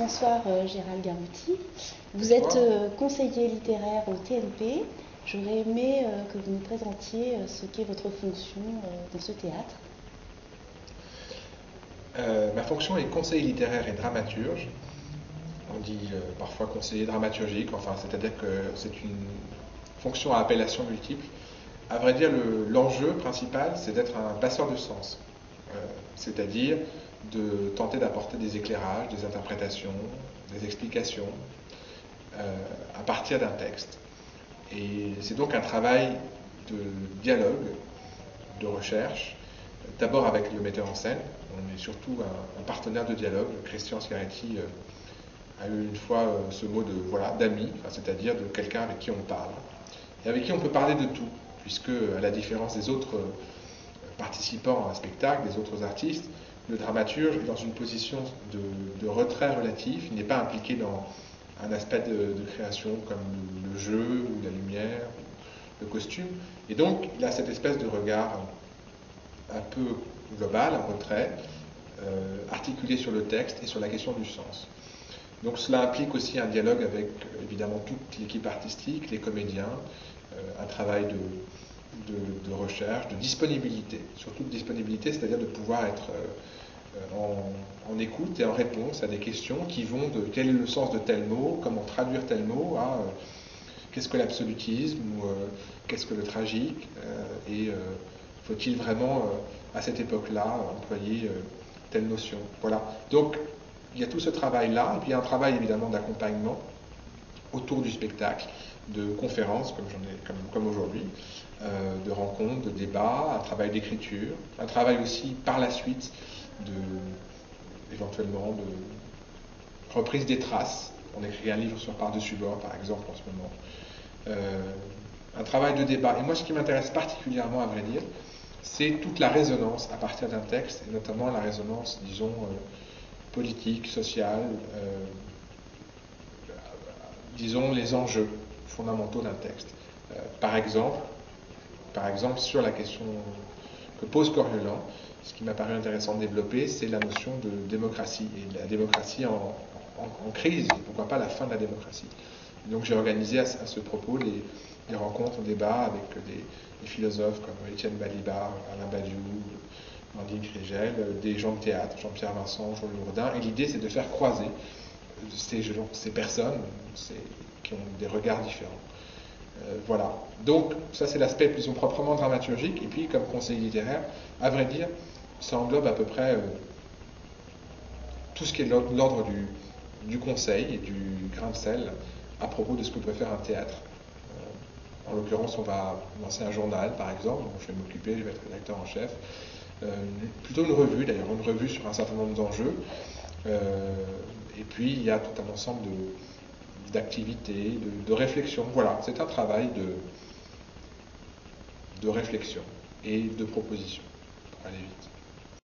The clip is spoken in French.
Bonsoir Gérald Garouti. Vous êtes conseiller littéraire au TNP. J'aurais aimé que vous nous présentiez ce qu'est votre fonction dans ce théâtre. Ma fonction est conseiller littéraire et dramaturge. On dit parfois conseiller dramaturgique, enfin, c'est-à-dire que c'est une fonction à appellation multiple. À vrai dire, l'enjeu principal, c'est d'être un passeur de sens, c'est-à-dire de tenter d'apporter des éclairages, des interprétations, des explications à partir d'un texte. Et c'est donc un travail de dialogue, de recherche, d'abord avec le metteur en scène. On est surtout un partenaire de dialogue. Christian Schiaretti a eu une fois ce mot d'ami, c'est-à-dire de quelqu'un avec qui on parle. Et avec qui on peut parler de tout, puisque à la différence des autres participants à un spectacle, des autres artistes, le dramaturge est dans une position de retrait relatif, il n'est pas impliqué dans un aspect de création comme le jeu, ou la lumière, ou le costume, et donc il a cette espèce de regard un peu global, en retrait, articulé sur le texte et sur la question du sens. Donc cela implique aussi un dialogue avec évidemment toute l'équipe artistique, les comédiens, un travail de recherche, de disponibilité, surtout de disponibilité, c'est-à-dire de pouvoir être en écoute et en réponse à des questions qui vont de quel est le sens de tel mot, comment traduire tel mot, à qu'est-ce que l'absolutisme ou qu'est-ce que le tragique, et faut-il vraiment à cette époque-là employer telle notion. Voilà. Donc il y a tout ce travail-là, et puis il y a un travail évidemment d'accompagnement autour du spectacle, de conférences comme aujourd'hui, de rencontres, de débats, un travail d'écriture, un travail aussi par la suite éventuellement de reprise des traces. On écrit un livre sur Par-dessus bord, par exemple, en ce moment. Un travail de débat. Et moi, ce qui m'intéresse particulièrement, à vrai dire, c'est toute la résonance à partir d'un texte, et notamment la résonance, disons, politique, sociale, disons, les enjeux fondamentaux d'un texte. Par exemple, sur la question que pose Coriolan, ce qui m'a paru intéressant de développer, c'est la notion de démocratie, et la démocratie en crise, et pourquoi pas la fin de la démocratie. Donc j'ai organisé à ce propos des rencontres, des débats avec des philosophes comme Étienne Balibar, Alain Badiou, Mandine Krigel, des gens de théâtre, Jean-Pierre Vincent, Jean Lourdin, et l'idée c'est de faire croiser ces personnes qui ont des regards différents. Voilà. Donc, ça c'est l'aspect plus proprement dramaturgique, et puis comme conseiller littéraire, à vrai dire, ça englobe à peu près tout ce qui est l'ordre du conseil et du grain de sel à propos de ce que peut faire un théâtre. En l'occurrence, on va lancer un journal, par exemple, dont je vais m'occuper, je vais être rédacteur en chef. Plutôt une revue, d'ailleurs, une revue sur un certain nombre d'enjeux. Et puis, il y a tout un ensemble d'activités, de réflexion. Voilà, c'est un travail de réflexion et de proposition, pour aller vite.